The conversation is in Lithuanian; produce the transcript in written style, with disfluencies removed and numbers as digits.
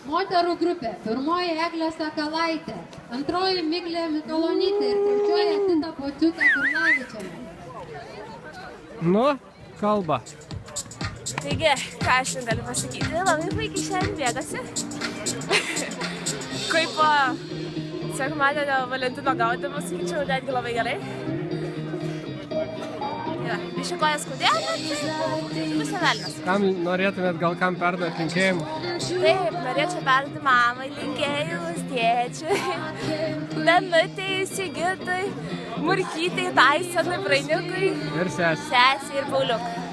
Moterų grupė. Pirmoji Eglė Sakalaitė, antroji Miglė Mikalonytė ir trečioji Tita Pociūtė Kurlavičienė. Nu, kalba. Taigi, ką aš galiu pasakyti, labai puikiai šiandien bėgasi. Kaip po sekmadienio Valentino gaudymo, sakyčiau, netgi labai gerai. Biškai kojas skaudėjo, bet bus velnias. Kam norėtumėt, gal kam perduoti linkėjimų? Taip, norėčiau perduoti mamai linkėjimus, tėčiui, Danutei, Sigitai, Murkytei, Taisonui, Brainiukui, Ir sesei. Sesei ir Pauliukui.